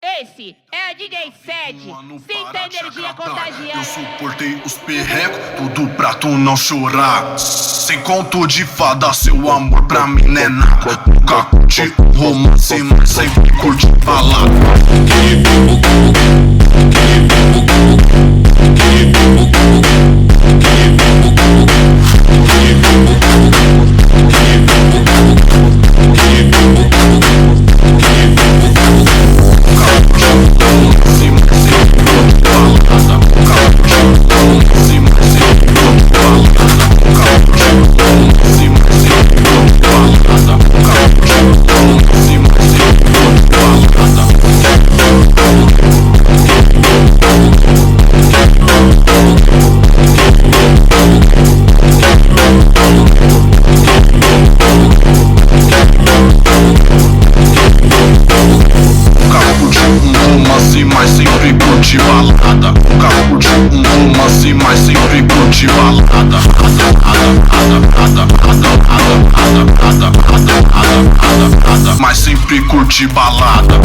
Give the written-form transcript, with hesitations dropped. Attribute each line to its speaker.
Speaker 1: Esse é a DJ 7, sinta a energia contagiante.
Speaker 2: Eu suportei os perrecos, tudo pra tu não chorar. Sem conto de fada, seu amor pra mim não é nada. Nunca curti romance, mas sempre curti balada. Mas sempre curti balada. Nunca curti romance, mas sempre curti balada. Mas sempre curti balada.